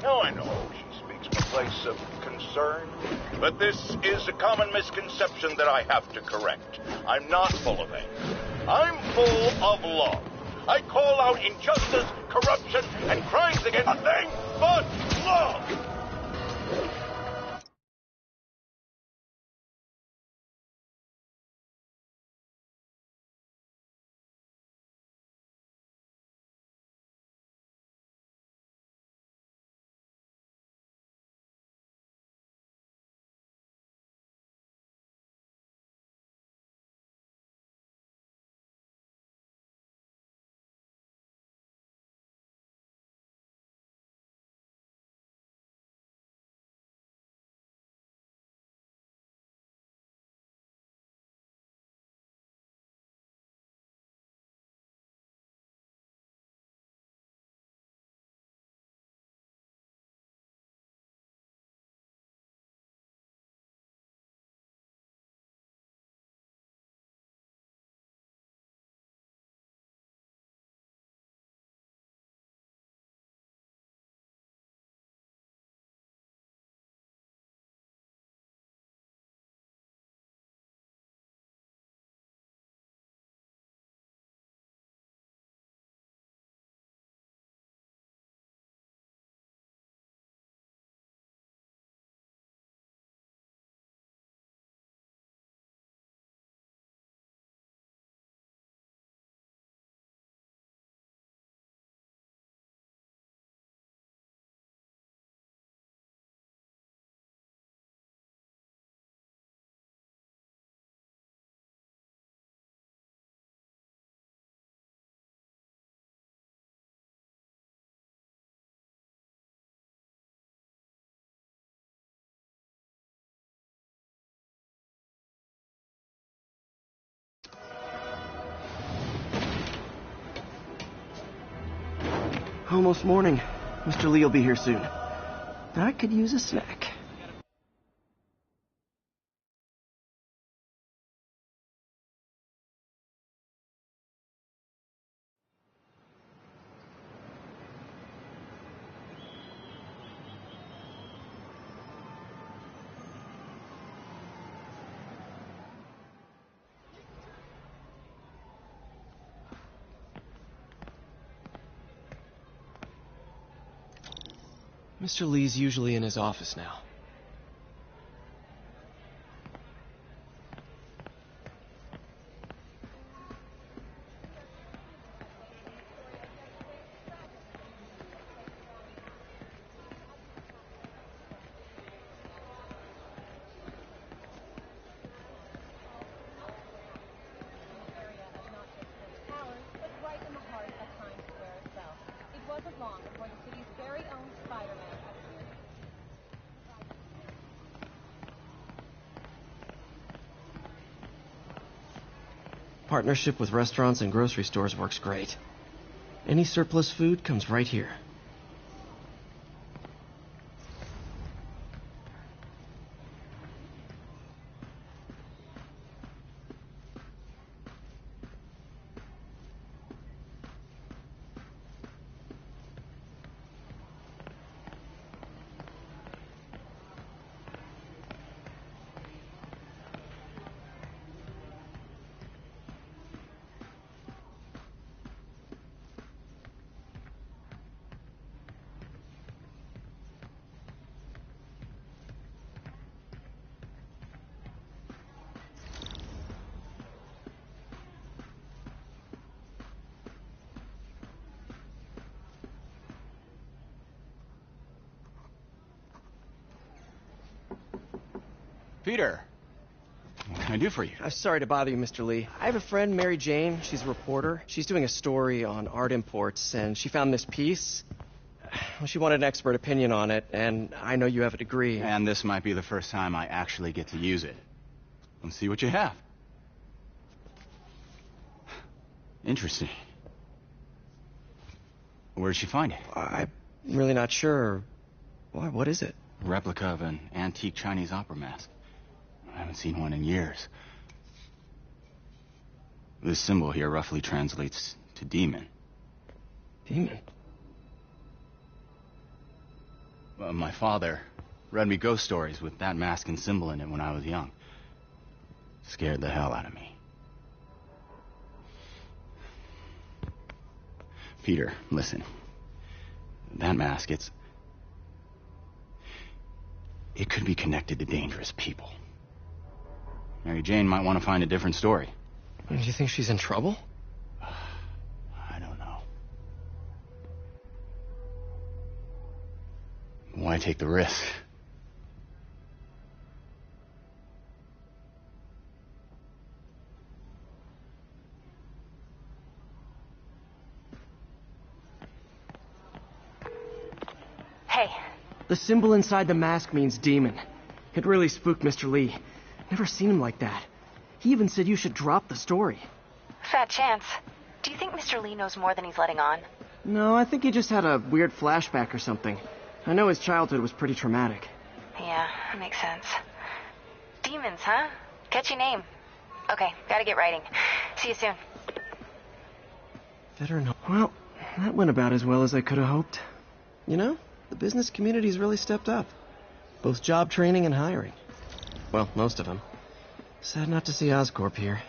Now I know she speaks from a place of concern, but this is a common misconception that I have to correct. I'm not full of anger. I'm full of love. I call out injustice, corruption, and crimes against nothing but love! Almost morning. Mr. Lee will be here soon. I could use a snack. Mr. Lee's usually in his office now. Partnership with restaurants and grocery stores works great. Any surplus food comes right here. Peter, what can I do for you? Sorry to bother you, Mr. Lee. I have a friend, Mary Jane. She's a reporter. She's doing a story on art imports, and she found this piece. Well, she wanted an expert opinion on it, and I know you have a degree. And this might be the first time I actually get to use it. Let's see what you have. Interesting. Where did she find it? I'm really not sure. Why, what is it? A replica of an antique Chinese opera mask. I haven't seen one in years. This symbol here roughly translates to demon. Demon? My father read me ghost stories with that mask and symbol in it when I was young. Scared the hell out of me. Peter, listen. That mask, it could be connected to dangerous people. Mary Jane might want to find a different story. Do you think she's in trouble? I don't know. Why take the risk? Hey. The symbol inside the mask means demon. It really spooked Mr. Lee. Never seen him like that. He even said you should drop the story. Fat chance. Do you think Mr. Lee knows more than he's letting on? No, I think he just had a weird flashback or something. I know his childhood was pretty traumatic. Yeah, that makes sense. Demons, huh? Catchy name. Okay, gotta get writing. See you soon. Veteran. Well, that went about as well as I could have hoped. You know, the business community's really stepped up. Both job training and hiring. Well, most of them. Sad not to see Oscorp here.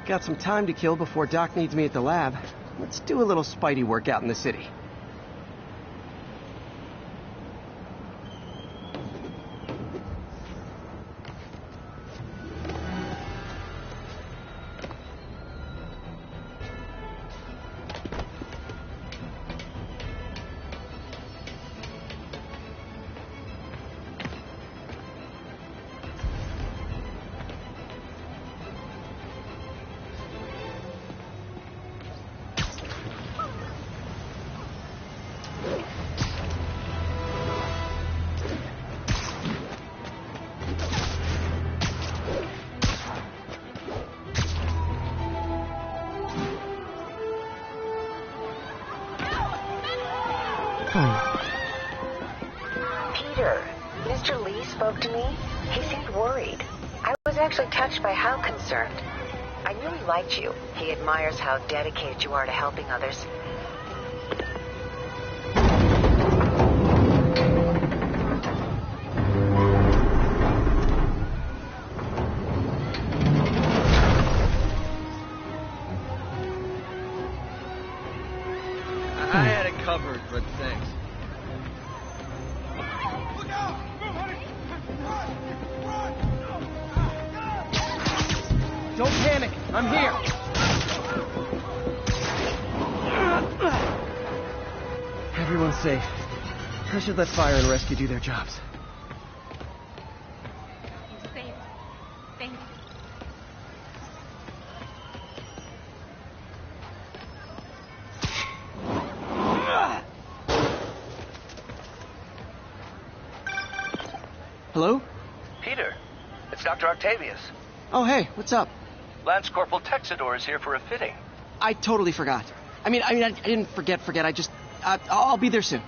Got some time to kill before Doc needs me at the lab. Let's do a little Spidey work out in the city. Peter, Mr. Lee spoke to me. He seemed worried. I was actually touched by how concerned. I knew he liked you. He admires how dedicated you are to helping others. I had it covered, but thanks. Look out! Move, honey! Run! Don't panic. I'm here. Everyone's safe. I should let fire and rescue do their jobs. He's safe. Thank you. Hello? Peter, it's Dr. Octavius. Oh, hey, what's up? Lance Corporal Texador is here for a fitting. I totally forgot. I didn't forget. I just, I'll be there soon.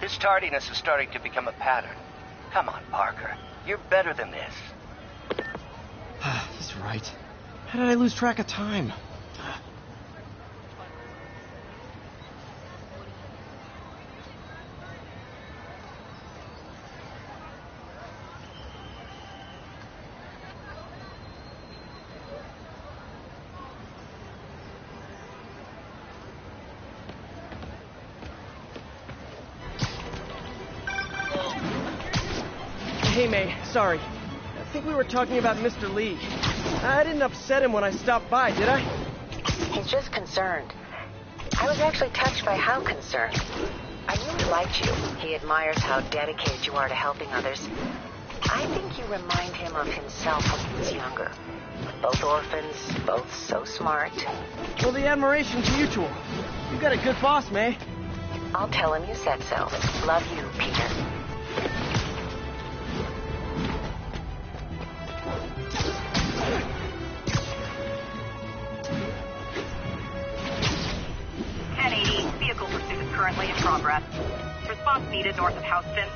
His tardiness is starting to become a pattern. Come on, Parker. You're better than this. He's right. How did I lose track of time? Hey, May, sorry. I think we were talking about Mr. Lee. I didn't upset him when I stopped by, did I? He's just concerned. I was actually touched by how concerned. I really liked you. He admires how dedicated you are to helping others. I think you remind him of himself when he was younger. Both orphans, both so smart. Well, the admiration's mutual. You've got a good boss, May. I'll tell him you said so. Love you, Peter. Vehicle pursuit is currently in progress. Response needed north of Houston.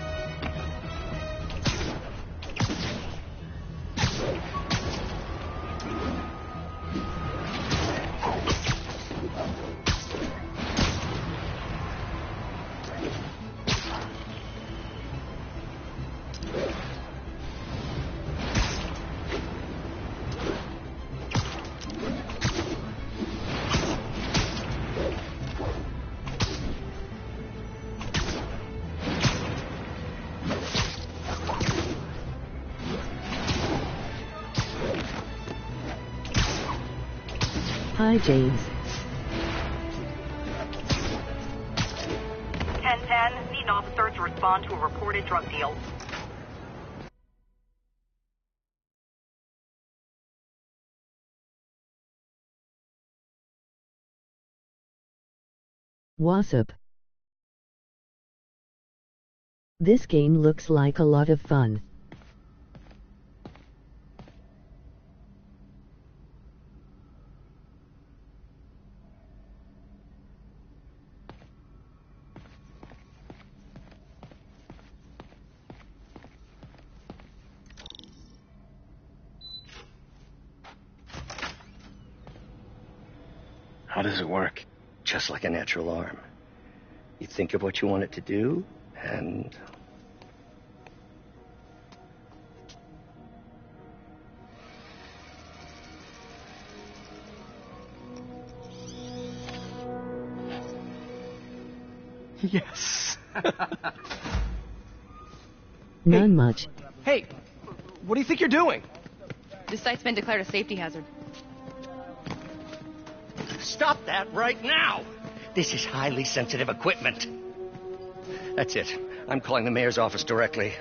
Hi, James. 1010, need an officer to respond to a reported drug deal. Wassup. This game looks like a lot of fun. How does it work? Just like a natural arm. You think of what you want it to do, and... Yes. None much. Hey, what do you think you're doing? This site's been declared a safety hazard. Stop that right now! This is highly sensitive equipment. That's it. I'm calling the mayor's office directly.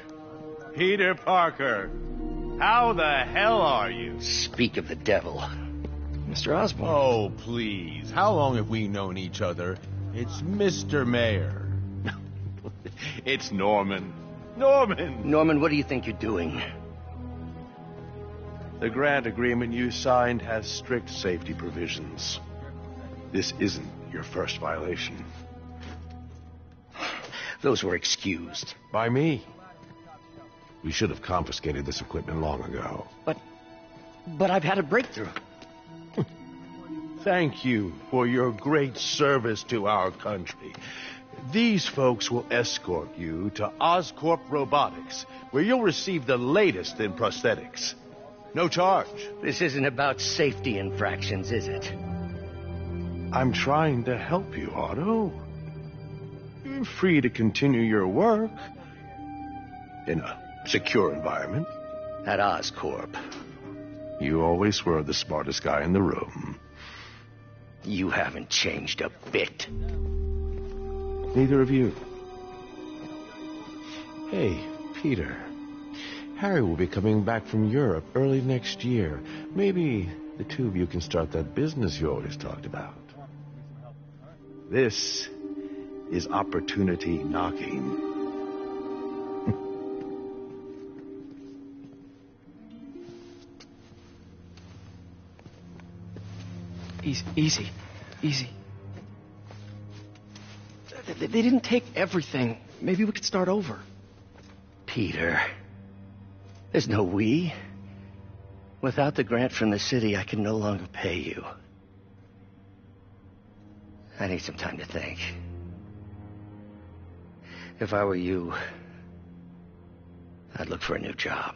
Peter Parker, how the hell are you? Speak of the devil. Mr. Osborn. Oh, please. How long have we known each other? It's Mr. Mayor. It's Norman. Norman! Norman, what do you think you're doing? The grant agreement you signed has strict safety provisions. This isn't your first violation. Those were excused. By me. We should have confiscated this equipment long ago. But I've had a breakthrough. Thank you for your great service to our country. These folks will escort you to Oscorp Robotics, where you'll receive the latest in prosthetics. No charge. This isn't about safety infractions, is it? I'm trying to help you, Otto. You're free to continue your work in a secure environment. At Oscorp. You always were the smartest guy in the room. You haven't changed a bit. Neither of you. Hey, Peter. Harry will be coming back from Europe early next year. Maybe the two of you can start that business you always talked about. This is opportunity knocking. Easy. They didn't take everything. Maybe we could start over. Peter, there's no we. Without the grant from the city, I can no longer pay you. I need some time to think. If I were you, I'd look for a new job.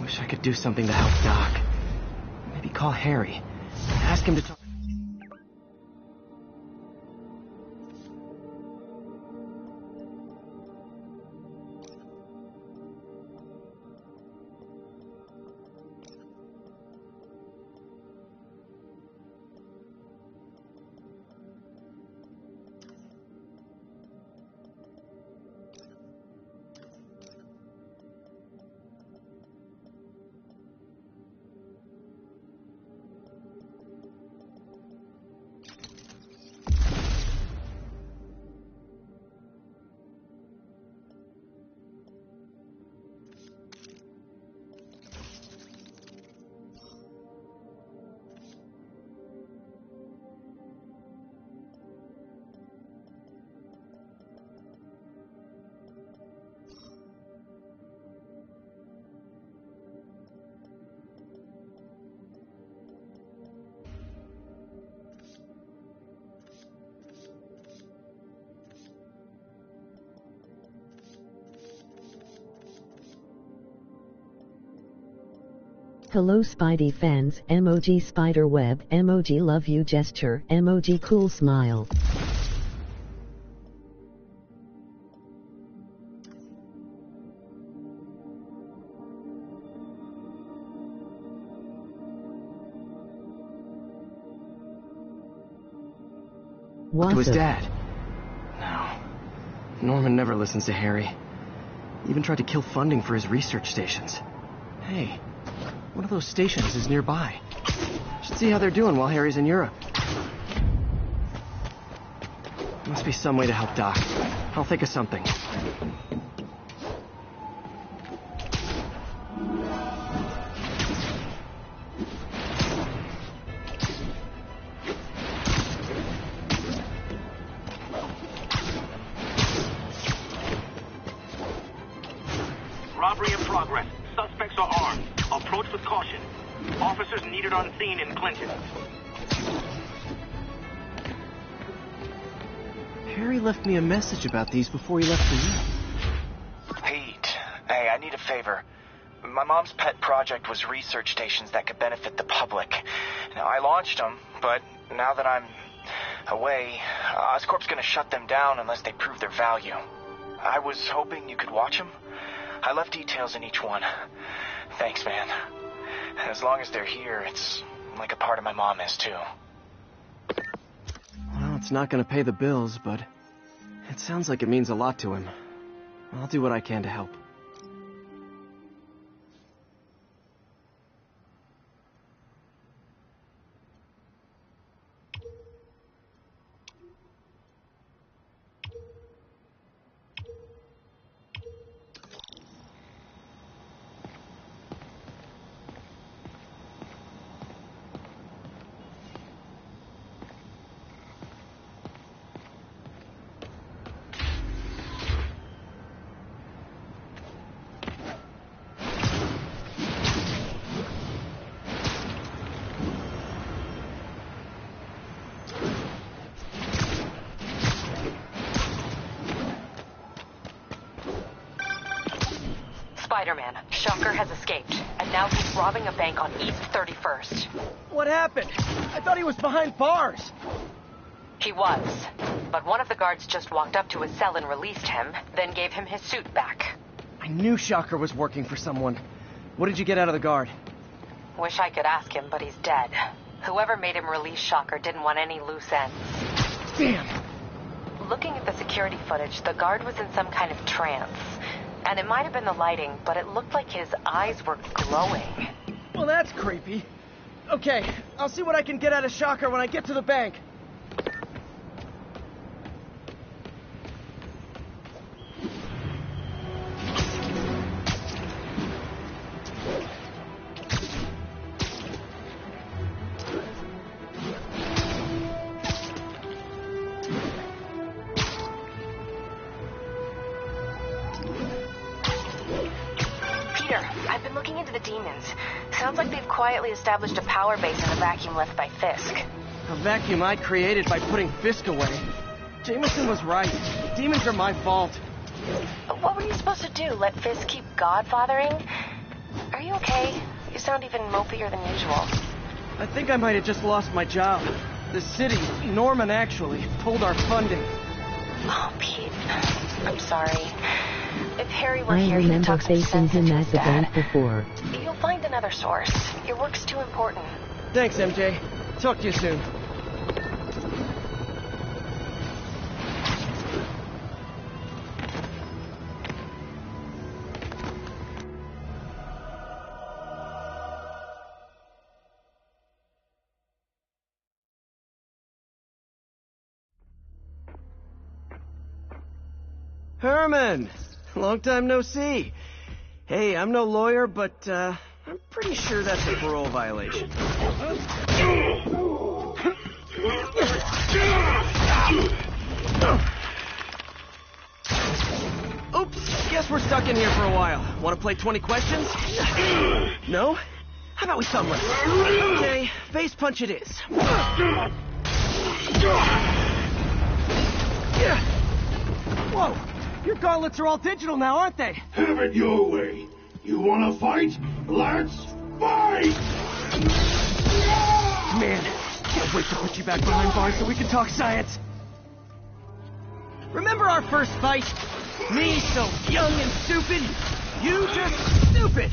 Wish I could do something to help Doc. Maybe call Harry. Ask him to talk. Hello Spidey fans, emoji spiderweb, emoji love you gesture, emoji cool smile. To his dad. No. Norman never listens to Harry. Even tried to kill funding for his research stations. Hey, one of those stations is nearby. Should see how they're doing while Harry's in Europe. Must be some way to help Doc. I'll think of something. Robbery in progress. Suspects are armed. Approach with caution. Officers needed on scene in Clinton. Harry left me a message about these before he left for you. Pete, hey, I need a favor. My mom's pet project was research stations that could benefit the public. Now, I launched them, but now that I'm away, Oscorp's gonna shut them down unless they prove their value. I was hoping you could watch them. I left details in each one. Thanks, man. As long as they're here, it's like a part of my mom is, too. Well, it's not going to pay the bills, but it sounds like it means a lot to him. I'll do what I can to help. Spider-Man, Shocker has escaped, and now he's robbing a bank on East 31st. What happened? I thought he was behind bars. He was, but one of the guards just walked up to his cell and released him, then gave him his suit back. I knew Shocker was working for someone. What did you get out of the guard? Wish I could ask him, but he's dead. Whoever made him release Shocker didn't want any loose ends. Damn! Looking at the security footage, the guard was in some kind of trance. And it might have been the lighting, but it looked like his eyes were glowing. Well, that's creepy. Okay, I'll see what I can get out of Shocker when I get to the bank. I've been looking into the demons. Sounds like they've quietly established a power base in the vacuum left by Fisk. A vacuum I created by putting Fisk away. Jameson was right. Demons are my fault. What were you supposed to do? Let Fisk keep godfathering? Are you okay? You sound even mopier than usual. I think I might have just lost my job. The city, Norman actually, pulled our funding. Oh, Pete. I'm sorry. If Harry were I here, he'd remember talk some facing sense him into at his the dad. bank before. You'll find another source. Your work's too important. Thanks, MJ. Talk to you soon. Herman! Long time no see. Hey, I'm no lawyer, but, I'm pretty sure that's a parole violation. Oops, guess we're stuck in here for a while. Want to play 20 questions? No? How about we thumb wrestle? Okay, face punch it is. Whoa! Your gauntlets are all digital now, aren't they? Have it your way. You wanna fight? Let's fight! Man, can't wait to put you back behind bars so we can talk science. Remember our first fight? Me so young and stupid, you just stupid.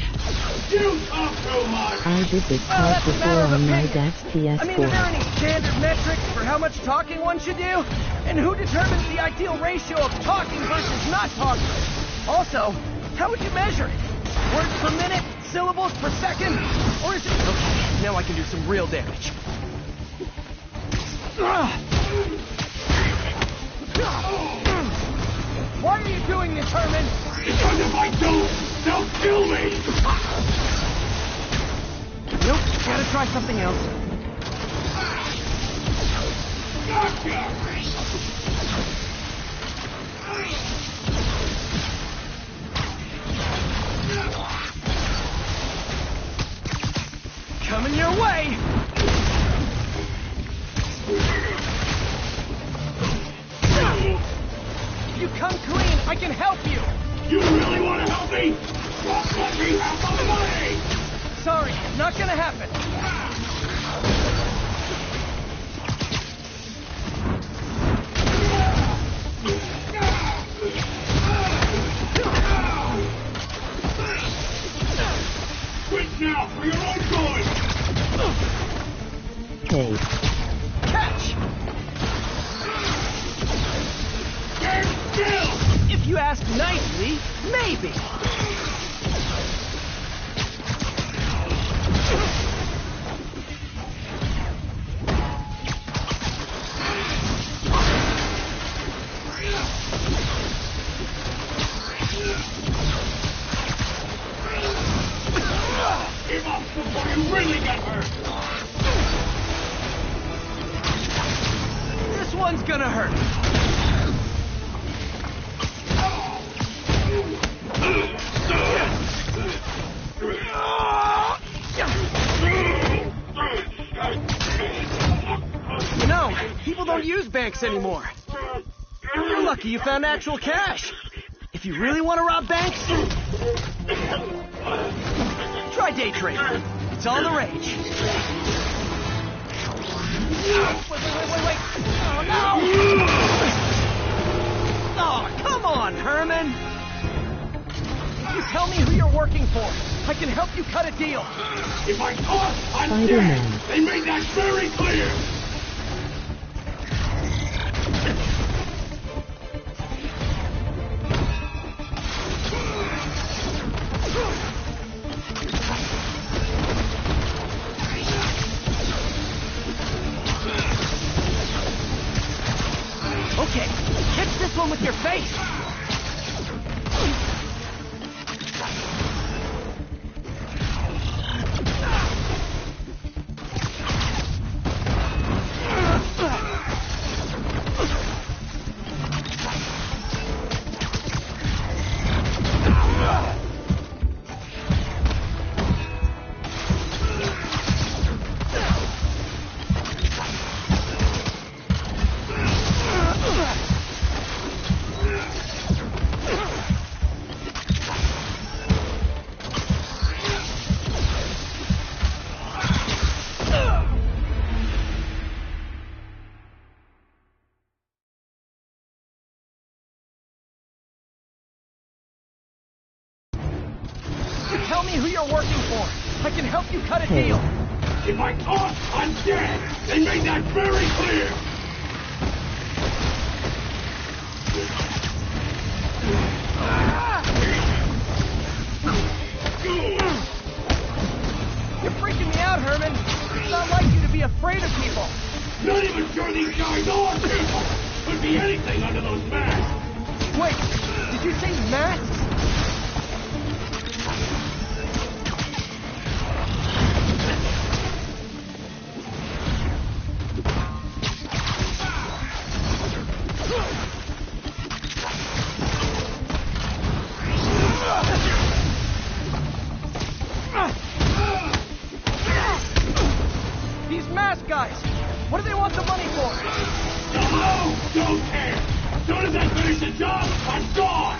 You talk too much! I did this part before on my dad's PS4. I mean, are there any standard metrics for how much talking one should do? And who determines the ideal ratio of talking versus not talking? Also, how would you measure it? Words per minute? Syllables per second? Or is it... Okay, now I can do some real damage. Why are you doing this, Herman? Because if I don't, they'll kill me! Nope, gotta try something else. Gotcha! Coming your way! If you come clean, I can help you! You really want to help me? Just let me have my money! Sorry, not gonna happen. Quit now for your own good! Hey. Catch! Stand still! If you ask nicely, maybe. Give up before you really get hurt! This one's gonna hurt. You know, people don't use banks anymore. You're lucky you found actual cash. If you really want to rob banks, try day trading. It's all the rage. Wait. Oh, no! Oh, come on, Herman. You tell me who you're working for. I can help you cut a deal. If I talk, I'm Spider-Man. dead! They made that very clear! with your face! Tell me who you're working for. I can help you cut a deal. If I talk, I'm dead. They made that very clear. You're freaking me out, Herman. It's not like you to be afraid of people. Not even sure these guys are people. Could be anything under those masks. Wait, did you say masks? These mask guys, what do they want the money for? Hello, don't care. As soon as I finish the job, I'm gone.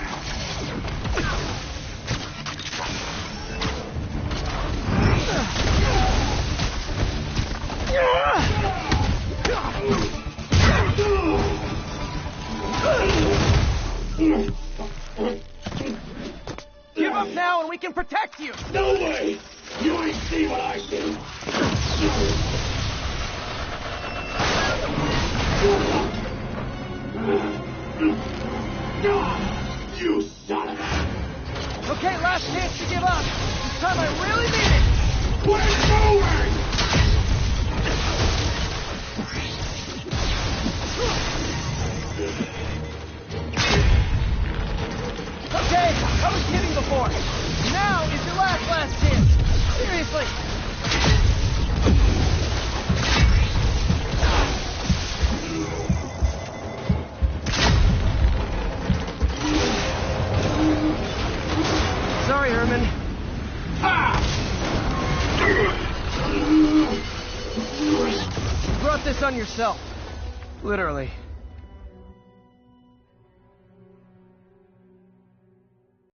Give up now and we can protect you! No way! You ain't see what I see! You son of a... Okay, last chance to give up. This time I really mean it! We're going! Okay, I was kidding before. Now is your last chance. Seriously. Sorry, Herman. You brought this on yourself. Literally.